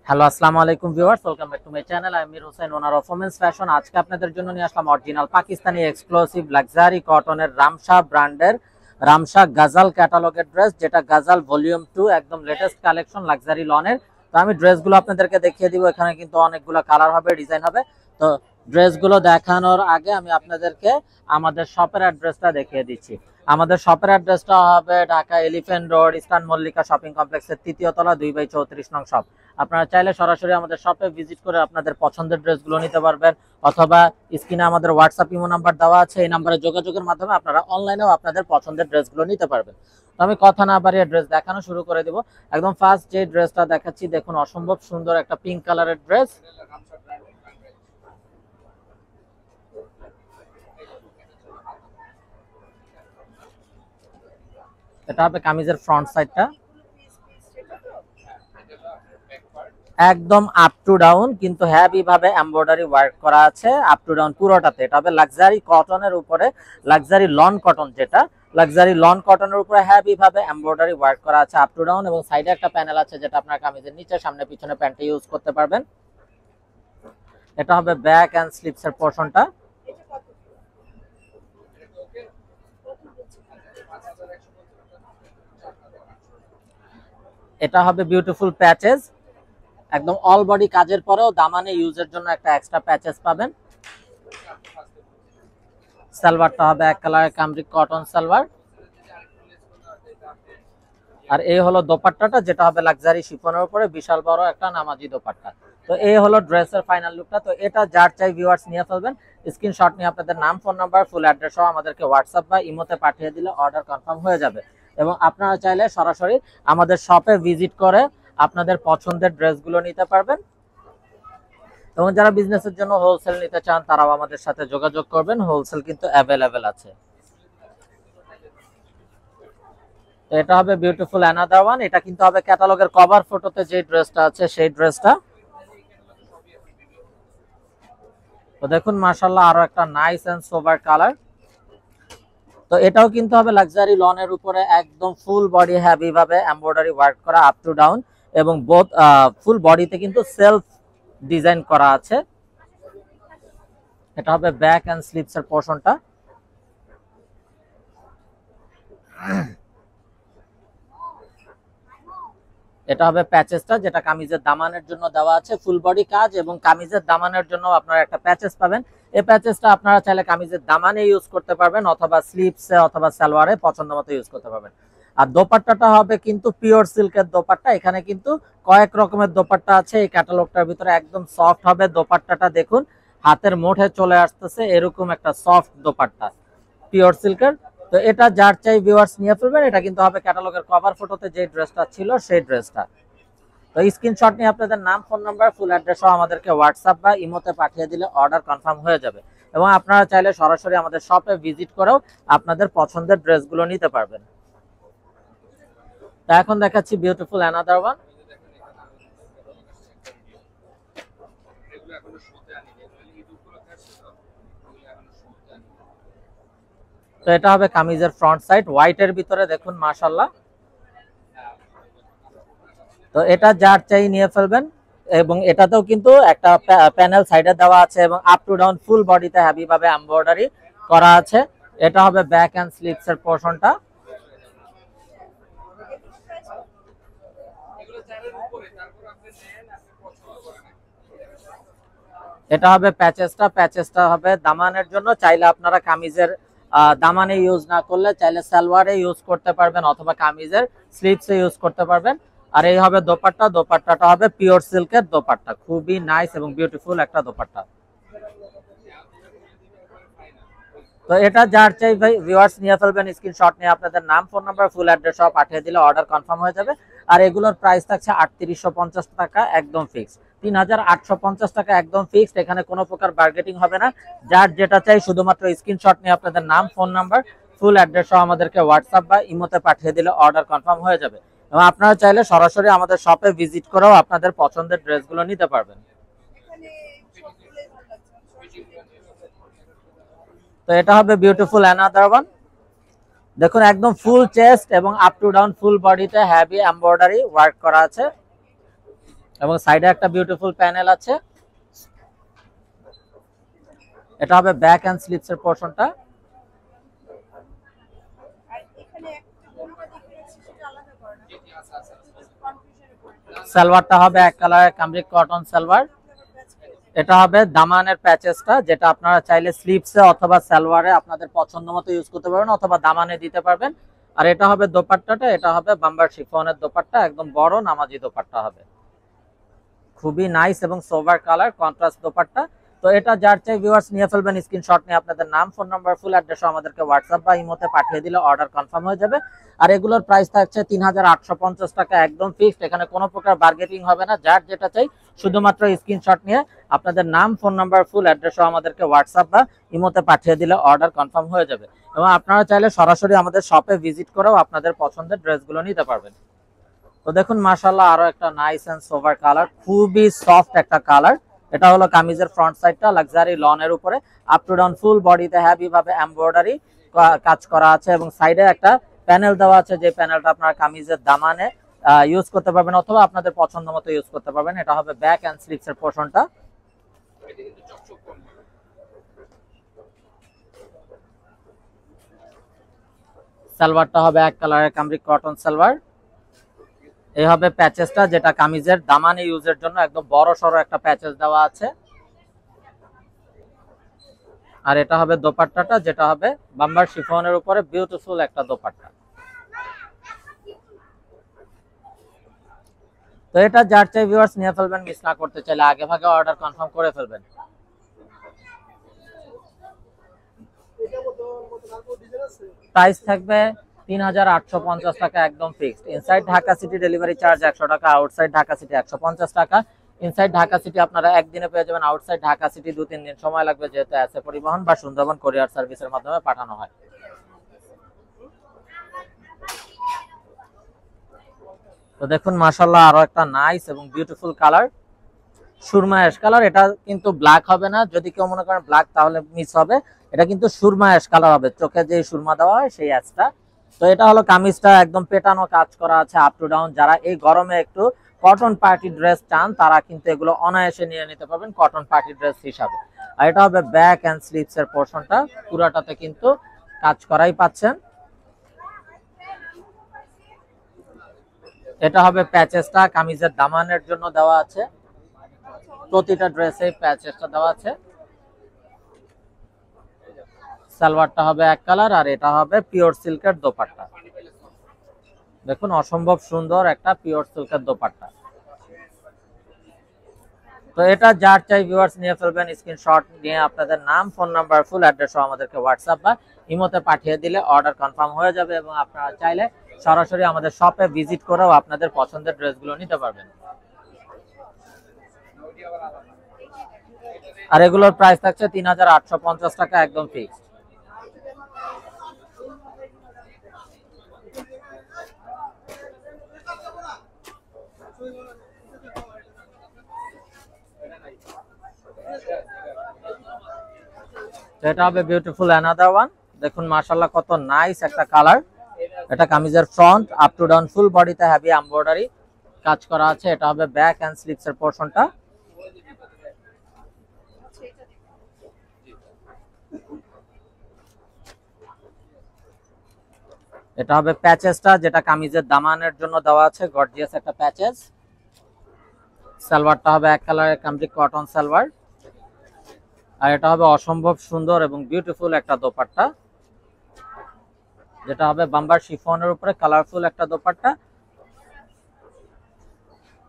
Hello, আসসালামু আলাইকুম viewers, welcome back to my channel. আমি Mir Hossain, owner of women's fashion. আজকে আপনাদের জন্য নিয়ে আসলাম অরিজিনাল পাকিস্তানি এক্সক্লুসিভ লাক্সারি কটনের রামশা ব্র্যান্ডের রামশা গাজাল ক্যাটালগের ড্রেস, যেটা গাজাল ভলিউম 2 একদম লেটেস্ট কালেকশন লাক্সারি লনের। তো আমি ড্রেসগুলো আপনাদেরকে দেখিয়ে দিব। এখানে কিন্তু অনেকগুলো কালার হবে, ডিজাইন হবে। তো ড্রেসগুলো দেখানোর আগে আমি আপনাদেরকে আমাদের শপের অ্যাড্রেসটা দেখিয়ে দিচ্ছি। আমাদের শপের অ্যাড্রেসটা হবে Dhaka elephant road, eastern Mallika shopping কমপ্লেক্সের 3য় তলা, 2/34 নং শপ। আপনারা চাইলে সরাসরি আমাদের শপে ভিজিট করে আপনাদের পছন্দের ড্রেসগুলো নিতে পারবেন, অথবা স্ক্রিনে আমাদের হোয়াটসঅ্যাপ ইমো নাম্বার দেওয়া আছে, এই নাম্বারে যোগাযোগের মাধ্যমে আপনারা অনলাইনেও আপনাদের পছন্দের ড্রেসগুলো নিতে পারবেন। তো আমি কথা না বাড়িয়ে ড্রেস দেখানো শুরু করে দিব। একদম ফার্স্ট যে ড্রেসটা দেখাচ্ছি, দেখুন অসম্ভব সুন্দর একটা পিঙ্ক কালারের ড্রেস। এটা হবে কামিজের ফ্রন্ট সাইডটা, একদম আপ টু ডাউন কিন্তু হেভি ভাবে এমব্রয়ডারি ওয়ার্ক করা আছে আপ টু ডাউন পুরোটাতে। এটা হবে লাক্সারি কটনের উপরে, লাক্সারি লন কটন, যেটা লাক্সারি লন কটনের উপরে হেভি ভাবে এমব্রয়ডারি ওয়ার্ক করা আছে আপ টু ডাউন, এবং সাইডে একটা প্যানেল আছে যেটা আপনার কামিজের নিচে সামনে পিছনে প্যান্টে ইউজ করতে পারবেন। এটা হবে ব্যাক এন্ড স্লিপস এর পোরশনটা। এটা হবে বিউটিফুল প্যাচেস, একদম অল বডি কাজের পরেও দামানে ইউজের জন্য একটা এক্সট্রা প্যাচেস পাবেন। সালোয়ারটা হবে এক কালারের কামরিক কটন সালোয়ার, আর এই হলো দোপাট্টাটা, যেটা হবে লাক্সারি শিফনের উপরে বিশাল বড় একটা নামাজি দোপাট্টা। তো এই হলো ড্রেসের ফাইনাল লুকটা। তো এটা যার চাই ভিউয়ার্স নিয়ে ফেলবেন, স্ক্রিনশট নিয়ে আপনাদের নাম, ফোন নাম্বার, ফুল অ্যাড্রেস সহ আমাদেরকে হোয়াটসঅ্যাপ বা ইমোতে পাঠিয়ে দিলে অর্ডার কনফার্ম হয়ে যাবে। এবং আপনারা চাইলে সরাসরি আমাদের শপে ভিজিট করে আপনাদের পছন্দের ড্রেসগুলো নিতে পারবেন। এবং যারা বিজনেসের জন্য হোলসেল নিতে চান তারাও আমাদের সাথে যোগাযোগ করবেন, হোলসেল কিন্তু অ্যাভেলেবেল আছে। তো এটা হবে বিউটিফুল অ্যানাদার ওয়ান। এটা কিন্তু হবে ক্যাটালগের কভার ফটোতে যে ড্রেসটা আছে সেই ড্রেসটা। তো দেখুন মাশাআল্লাহ, আরো একটা নাইস এন্ড সোবার কালার। তো এটাও কিন্তু হবে লাক্সারি লনের উপরে, একদম ফুল বডি হেভি ভাবে এমব্রয়ডারি ওয়ার্ক করা আপ টু ডাউন, এবং বোথ ফুল বডিতে কিন্তু সেলফ ডিজাইন করা আছে। এটা হবে ব্যাক এন্ড স্লিপস এর পোরশনটা। এটা হবে প্যাচেসটা, যেটা কামিজের দামানের জন্য দেওয়া আছে, ফুল বডি কাজ, এবং কামিজের দামানের জন্য আপনারা একটা প্যাচেস পাবেন। এই প্যাচেসটা আপনারা চাইলে কামিজের দামানে ইউজ করতে পারবেন, অথবা স্লিপসে অথবা সালোয়ারে পছন্দ মতো ইউজ করতে পারবেন। আর দোপাট্টাটা হবে কিন্তু পিওর সিল্কের দোপাট্টা। এখানে কিন্তু কয়েক রকমের দোপাট্টা আছে এই ক্যাটালগটার ভিতরে, একদম সফট হবে দোপাট্টাটা। দেখুন হাতের মুঠে চলে আসতেছে এরকম একটা সফট দোপাট্টা, পিওর সিল্কের। তো এটা যার চাই ভিউয়ার্স নিয়ে ফেলবেন। এটা কিন্তু হবে ক্যাটালগের কভার ফটোতে যে ড্রেসটা ছিল সেই ড্রেসটা। তো স্ক্রিনশট নিয়ে আপনাদের নাম, ফোন নাম্বার, ফুল অ্যাড্রেস সহ আমাদেরকে হোয়াটসঅ্যাপ বা ইমোতে পাঠিয়ে দিলে অর্ডার কনফার্ম হয়ে যাবে। এবং আপনারা চাইলে সরাসরি আমাদের শপে ভিজিট করেও আপনাদের পছন্দের ড্রেসগুলো নিতে পারবেন। তো এখন দেখাচ্ছি বিউটিফুল অ্যানাদার ওয়ান। তো এটা হবে কামিজের ফ্রন্ট সাইড, হোয়াইটের ভিতরে, দেখুন মাশাআল্লাহ। তো এটা যার চাই নিয়ে ফেলবেন। এবং এটাতেও কিন্তু একটা প্যানেল সাইডে দেওয়া আছে, এবং আপ টু ডাউন ফুল বডিতে হেভি ভাবে এমব্রয়ডারি করা আছে। এটা হবে ব্যাক এন্ড স্লিপস এর পোরশনটা। এটা হবে প্যাচেসটা, প্যাচেসটা হবে দামানের জন্য। চাইলে আপনারা কামিজের দামানে ইউজ না করলে চাইলে সালোয়ারে ইউজ করতে পারবেন, অথবা কামিজের স্লিপসে ইউজ করতে পারবেন। আর এই হবে দোপাট্টা, দোপাট্টাটা হবে পিওর সিল্কের দোপাট্টা, খুবই নাইস এবং বিউটিফুল একটা দোপাট্টা। তো এটা যার চাই ভাই ভিউয়ার্স নিয়ে ফেলবেন, স্ক্রিনশট নিয়ে আপনাদের নাম, ফোন নাম্বার, ফুল অ্যাড্রেস সব পাঠিয়ে দিলে অর্ডার কনফার্ম হয়ে যাবে। আর এগুলোর প্রাইস থাকছে 3850 টাকা একদম ফিক্সড, 3850 টাকা একদম ফিক্সড। এখানে কোনো প্রকার বার্গেটিং হবে না। যার যেটা চাই শুধুমাত্র স্ক্রিনশট নিয়ে আপনাদের নাম, ফোন নাম্বার, ফুল অ্যাড্রেস সহ আমাদেরকে হোয়াটসঅ্যাপ বা ইমোতে পাঠিয়ে দিলে অর্ডার কনফার্ম হয়ে যাবে। এবং আপনারা চাইলে সরাসরি আমাদের শপে ভিজিট করেও আপনাদের পছন্দের ড্রেসগুলো নিতে পারবেন। তো এটা হবে বিউটিফুল অ্যানাদার ওয়ান। দেখুন একদম ফুল চেস্ট এবং আপ টু ডাউন ফুল বডিতে হেভি এমব্রয়ডারি ওয়ার্ক করা আছে। এবং সাইডে একটা বিউটিফুল প্যানেল আছে। এটা হবে ব্যাক এন্ড স্লিভস এর পোরশনটা। সালোয়ারটা হবে এক কালারের কামরিক কটন সালোয়ার। এটা হবে দামানের প্যাচেসটা, যেটা আপনারা চাইলে স্লিভসে অথবা সালোয়ারে আপনাদের পছন্দ মতো ইউজ করতে পারবেন অথবা দামানে দিতে পারবেন। আর এটা হবে দোপাট্টাটা, এটা হবে বাম্বার শিফনের দোপাট্টা, একদম বড় নামাজি দোপাট্টা হবে, খুবই নাইস এবং সোভার কালার কন্ট্রাস্ট দোপাট্টা। তো এটা যার চাই ভিউয়ার্স নিয়ে ফেলবেন, স্ক্রিনশট নিয়ে আপনাদের নাম, ফোন নাম্বার, ফুল অ্যাড্রেস আমাদেরকে হোয়াটসঅ্যাপ বা ইমোতে পাঠিয়ে দিলে অর্ডার কনফার্ম হয়ে যাবে। আর এগুলোর প্রাইস থাকছে ৩৮৫০ টাকা, একদম ফিক্সড, এখানে কোনো প্রকার বার্গেনিং হবে না। যার যেটা চাই শুধুমাত্র স্ক্রিনশট নিয়ে আপনাদের নাম, ফোন নাম্বার, ফুল অ্যাড্রেসও আমাদেরকে হোয়াটসঅ্যাপ বা ইমোতে পাঠিয়ে দিলে অর্ডার কনফার্ম হয়ে যাবে। এবং আপনারা চাইলে সরাসরি আমাদের শপে ভিজিট করেও আপনাদের পছন্দের ড্রেসগুলো নিতে পারবেন। তো দেখুন মাশাআল্লাহ আরো একটা নাইস এন্ড সোভার কালার, খুবই সফট একটা কালার। এটা হলো কামিজের ফ্রন্ট সাইডটা, লাক্সারি লনের উপরে আপ টু ডাউন ফুল বডিতে হেভি ভাবে এমব্রয়ডারি কাজ করা আছে এবং সাইডে একটা প্যানেল দেওয়া আছে, যে প্যানেলটা আপনারা কামিজের দামানে ইউজ করতে পারবেন অথবা আপনাদের পছন্দ মতো ইউজ করতে পারবেন। এটা হবে ব্যাক এন্ড স্লিভস এর পোরশনটা। সালোয়ারটা হবে এক কালারের কামরিক কটন সালোয়ার। এই হবে প্যাচেসটা, যেটা কামিজের দামানে ইউজের জন্য একদম বড় সড়ো একটা প্যাচেস দেওয়া আছে। আর এটা হবে দোপাট্টাটা, যেটা হবে বাম্বার শিফনের উপরে বিউটিফুল একটা দোপাট্টা। তো এটা যার চাই ভিউয়ার্স নিয়ে ফেলবেন, মিস না করতে চাইলে আগে ভাগে অর্ডার কনফার্ম করে ফেলবেন। প্রাইস থাকবে ৩৮৫০ টাকা, একদম fixed. Inside Dhaka city delivery charge ১০০ টাকা, আউটসাইড ঢাকা সিটি ১৫০ টাকা। ইনসাইড ঢাকা সিটি আপনারা একদিনে পেয়ে যাবেন, আউটসাইড ঢাকা সিটি ২-৩ দিন সময় লাগবে, যেহেতু এসএ পরিবহন বা সুন্দরবন কোরিয়ার সার্ভিসের মাধ্যমে পাঠানো হয়। তো দেখুন মাশাআল্লাহ আরো একটা নাইস এবং beautiful colour, Surma ash colour. এটা কিন্তু ব্ল্যাক হবে না, যদি কেউ মনে করেন ব্ল্যাক তাহলে মিস হবে। এটা কিন্তু সুরমা অ্যাশ কালার হবে, চোখে যে সুরমা দেওয়া হয় সেই অ্যাশটা। তো এটা হলো কামিজটা, একদম পেটানো কাজ করা আছে আপ টু ডাউন। যারা এই গরমে একটু কটন পার্টি ড্রেস চান তারা কিন্তু এগুলো অনায়াসে নিয়ে নিতে পারবেন কটন পার্টি ড্রেস হিসাবে। আর এটা হবে ব্যাক এন্ড স্লিভস এর পোরশনটা, পুরাটাতে কিন্তু কাজ করাই পাচ্ছেন। এটা হবে প্যাচেসটা, কামিজের দামানের জন্য দেওয়া আছে, প্রতিটা ড্রেসে প্যাচেসটা দেওয়া আছে। সালোয়ারটা হবে এক কালার আর এটা হবে পিওর সিল্কের দোপাট্টা। দেখুন অসম্ভব সুন্দর একটা পিওর সিল্কের দোপাট্টা। তো এটা যার চাই ভিউয়ার্স নিয়ে ফেলবেন, স্ক্রিনশট নিয়ে আপনাদের নাম, ফোন নাম্বার, ফুল অ্যাড্রেসও আমাদেরকে হোয়াটসঅ্যাপ বা ইমোতে পাঠিয়ে দিলে অর্ডার কনফার্ম হয়ে যাবে এবং আপনারা চাইলে সরাসরি আমাদের শপে ভিজিট করেও আপনাদের পছন্দের ড্রেসগুলো নিতে পারবেন। আর এগুলোর প্রাইস থাকছে ৩৮৫০ টাকা, একদম ফিক্সড। এটা হবে বিউটিফুল অ্যানাদার ওয়ান। দেখুন মাশাআল্লাহ কত নাইস একটা কালার। এটা কামিজের ফ্রন্ট আপ টু ডাউন ফুল বডিতে হেভি এমব্রয়ডারি কাজ করা আছে। এটা হবে ব্যাক এন্ড স্লিভস এর পোরশনটা। এটা হবে প্যাচেসটা, যেটা কামিজের দামানের জন্য দেওয়া আছে, গর্জিয়াস একটা প্যাচেস। সালোয়ারটা হবে এক কালারের কামরিক কটন সালোয়ার। আর এটা হবে অসম্ভব সুন্দর এবং বিউটিফুল একটা দোপাট্টা, যেটা হবে বাম্বার শিফনের উপরে কালারফুল একটা দোপাট্টা।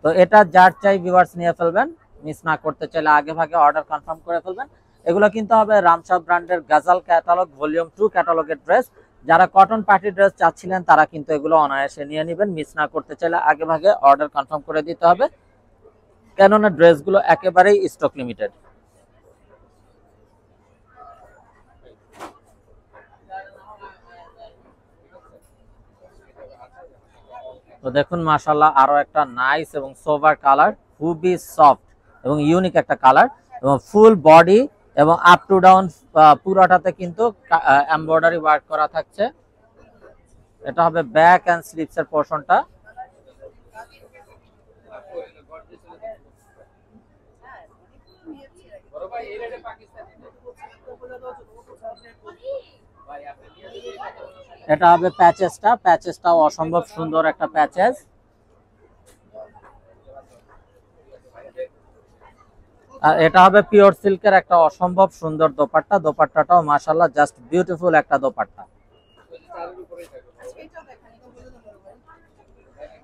তো এটা যার চাই ভিউয়ার্স নিয়ে ফেলবেন, মিস না করতে চাইলে আগে ভাগে অর্ডার কনফার্ম করে ফেলবেন। এগুলো কিন্তু হবে রামশা ব্র্যান্ডের গাজাল ক্যাটালগ ভলিউম 2 ক্যাটালগের ড্রেস। যারা কটন পার্টি ড্রেস চাচ্ছিলেন তারা কিন্তু এগুলো অনায়াসে নিয়ে নেবেন, মিস না করতে চাইলে আগে ভাগে অর্ডার কনফার্ম করে দিতে হবে, কেননা ড্রেসগুলো একেবারেই স্টক লিমিটেড। তো দেখুন মাশাআল্লাহ আরো একটা নাইস এবং সোভার কালার, খুবই সফট এবং ইউনিক একটা কালার এবং ফুল বডি এবং আপ টু ডাউন পুরোটাতে কিন্তু এমব্রয়ডারি ওয়ার্ক করা থাকছে। এটা হবে ব্যাক এন্ড স্লিভস এর পোরশনটা। এটা হবে প্যাচেসটাও অসম্ভব সুন্দর একটা প্যাচেস। আর এটা হবে পিওর সিল্কের একটা অসম্ভব সুন্দর দোপাট্টা। দোপাট্টাটাও মাশাআল্লাহ জাস্ট বিউটিফুল একটা দোপাট্টা।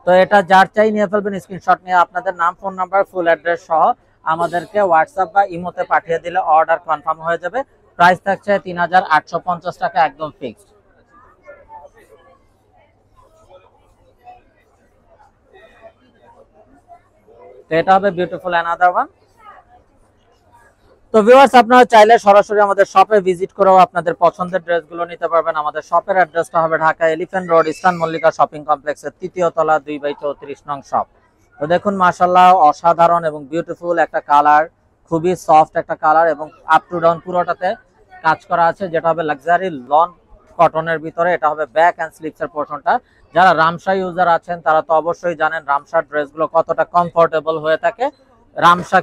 তো এটা যার চাই নিয়ে ফেলবেন, স্ক্রিনশট নিয়ে আপনাদের নাম, ফোন নাম্বার, ফুল অ্যাড্রেস সহ আমাদেরকে হোয়াটসঅ্যাপ বা ইমোতে পাঠিয়ে দিলে অর্ডার কনফার্ম হয়ে যাবে। প্রাইস থাকছে ৩৮৫০ টাকা, একদম ফিক্সড। তো এটা হবে বিউটিফুল অ্যানাদার ওয়ান। তো ভিউয়ার্স, আপনারা চাইলে সরাসরি আমাদের শপে ভিজিট করেও আপনাদের পছন্দের ড্রেসগুলো নিতে পারবেন। আমাদের শপের অ্যাড্রেসটা হবে Dhaka elephant road, eastern Mallika shopping কমপ্লেক্সের ৩য় তলা, 2/34 নং শপ। তো দেখুন মাশাআল্লাহ অসাধারণ এবং বিউটিফুল একটা কালার, খুবই সফট একটা কালার এবং আপ টু ডাউন পুরোটাতে কাজ করা আছে, যেটা হবে লাক্সারি লন কটনের ভিতরে। এটা হবে ব্যাক অ্যান্ড স্লিভসের পোর্শনটা। যারা রামসা ইউজার আছেন তারা তো অবশ্যই জানেন রামসার ড্রেসগুলো কতটা কমফোর্টেবল হয়ে থাকে। রামসা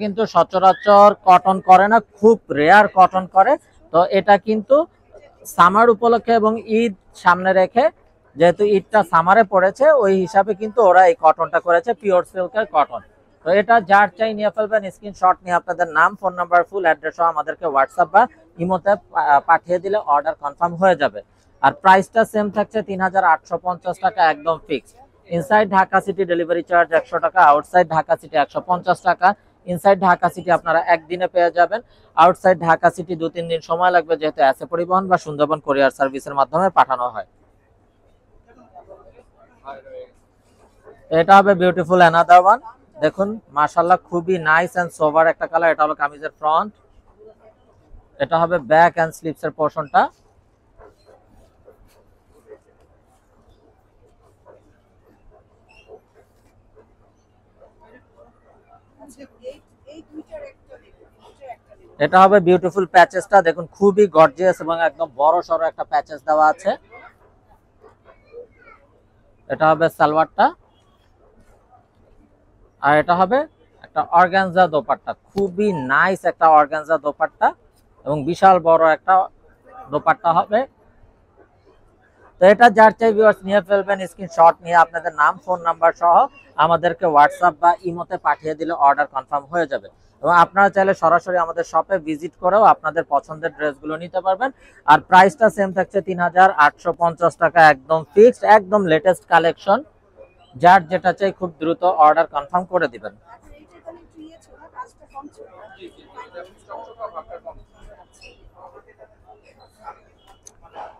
কিন্তু সচরাচর কটন করে না, খুব রেয়ার কটন করে। তো এটা কিন্তু সামার উপলক্ষে এবং ঈদ সামনে রেখে, যেহেতু ঈদটা সামারে পড়েছে, ওই হিসাবে কিন্তু ওরা এই কটনটা করেছে, পিওর সিল্কের কটন। তো এটা যার চাই নিয়ে ফেলবেন, স্ক্রিনশট নিয়ে আপনাদের নাম, ফোন নাম্বার, ফুল অ্যাড্রেস আমাদেরকে হোয়াটসঅ্যাপ বা ইমোতে পাঠিয়ে দিলে অর্ডার কনফার্ম হয়ে যাবে। আর প্রাইসটা সেম থাকছে ৩৮৫০ টাকা, একদম fixed. Inside Dhaka city delivery charge ১০০ টাকা, আউটসাইড ঢাকা সিটি ১৫০ টাকা। ইনসাইড ঢাকা সিটি আপনারা একদিনে পেয়ে যাবেন, আউটসাইড ঢাকা সিটি ২-৩ দিন সময় লাগবে, যেহেতু অ্যাসে পরিবহন বা সুন্দরবন কোরিয়ার সার্ভিসের মাধ্যমে পাঠানো হয়। এটা হবে বিউটিফুল অ্যানাদার ওয়ান। দেখুন মাশাআল্লাহ খুবই নাইস এন্ড সোভার একটা কালার। এটা হলো কামিজের ফ্রন্ট, এটা হবে ব্যাক এন্ড স্লিভসের পোর্শনটা। এটা হবে বিউটিফুল প্যাচেসটা, দেখুন খুবই গর্জিয়াস এবং একদম বড় সড়ো একটা প্যাচেস দেওয়া আছে। এটা হবে সালোয়ারটা, আর এটা হবে একটা অর্গানজা দোপাট্টা, খুবই নাইস একটা অর্গানজা দোপাট্টা এবং বিশাল বড় একটা দোপাট্টা হবে। তো এটা যার চাই ভিউয়ার্স নিয়ে ফেলবেন, স্ক্রিনশট নিয়ে আপনাদের নাম, ফোন নাম্বার সহ আমাদেরকে হোয়াটসঅ্যাপ বা ইমোতে পাঠিয়ে দিলে অর্ডার কনফার্ম হয়ে যাবে। এবং আপনারা চাইলে সরাসরি আমাদের শপে ভিজিট করেও আপনাদের পছন্দের ড্রেসগুলো নিতে পারবেন। আর প্রাইসটা সেম থাকছে ৩৮৫০ টাকা, একদম ফিক্সড, একদম লেটেস্ট কালেকশন। যার যেটা চাই খুব দ্রুত অর্ডার কনফার্ম করে দিবেন।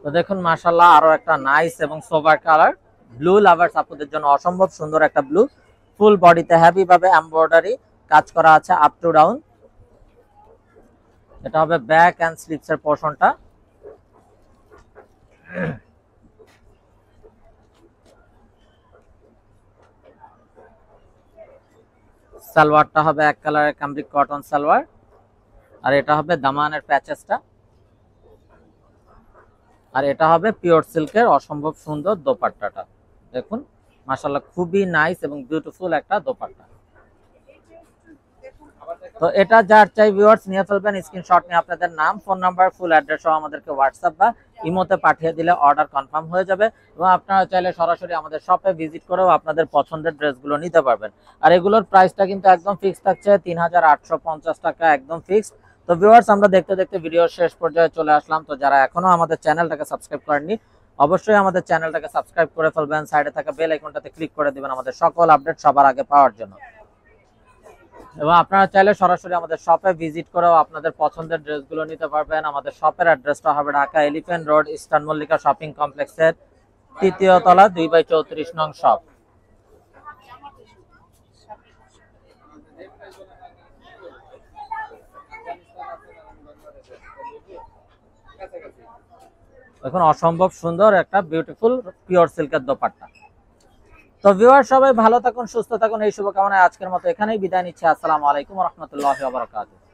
তো দেখুন মাশাআল্লাহ আরো একটা নাইস এবং সোভার কালার, ব্লু লাভার্স আপুদের জন্য অসম্ভব সুন্দর একটা ব্লু। ফুল বডিতে হেভি ভাবে এমব্রয়ডারি কাজ করা আছে আপ টু ডাউন। এটা হবে ব্যাক এন্ড স্লিভস এর পোর্শনটা। সালোয়ারটা হবে এক কালারের কামরিক কটন সালোয়ার, আর এটা হবে দামানের প্যাচেসটা, আর এটা হবে পিওর সিল্কের অসম্ভব সুন্দর দোপাট্টাটা। দেখুন মাশাআল্লাহ খুবই নাইস এবং বিউটিফুল একটা দোপাট্টা। তো এটা যার চাই ভিউয়ার্স নিয়ে ফেলবেন, স্ক্রিনশট নিয়ে আপনাদের নাম, ফোন নাম্বার, ফুল অ্যাড্রেস সহ আমাদেরকে হোয়াটসঅ্যাপ বা ইমোতে পাঠিয়ে দিলে অর্ডার কনফার্ম হয়ে যাবে। এবং আপনারা চাইলে সরাসরি আমাদের শপে ভিজিট করেও আপনাদের পছন্দের ড্রেসগুলো নিতে পারবেন। আর এগুলোর প্রাইসটা কিন্তু একদম ফিক্সড থাকছে ৩৮৫০ টাকা, একদম ফিক্সড। তো ভিউয়ার্স আমরা দেখতে দেখতে ভিডিওর শেষ পর্যায়ে চলে আসলাম। তো যারা এখনো আমাদের চ্যানেলটাকে সাবস্ক্রাইব করেননি, অবশ্যই আমাদের চ্যানেলটাকে সাবস্ক্রাইব করে ফেলবেন, সাইডে থাকা বেল আইকনটাতে ক্লিক করে দিবেন আমাদের সকল আপডেট সবার আগে পাওয়ার জন্য। এবং আপনারা চাইলে সরাসরি আমাদের শপে ভিজিট করেও আপনাদের পছন্দের ড্রেসগুলো নিতে পারবেন। আমাদের শপের অ্যাড্রেসটা হবে Dhaka elephant road, eastern Mallika shopping কমপ্লেক্সের ৩য় তলা, 2/34 নং শপ। এখন অসম্ভব সুন্দর একটা বিউটিফুল পিওর সিল্কের দোপাট্টা। তো ভিউয়ার সবাই ভালো থাকুন, সুস্থ থাকুন, এই শুভকামনায় আজকের মতো এখানেই বিদায় নিচ্ছি। আসসালামু আলাইকুম ওয়া রাহমাতুল্লাহি ওয়া বারাকাতুহু।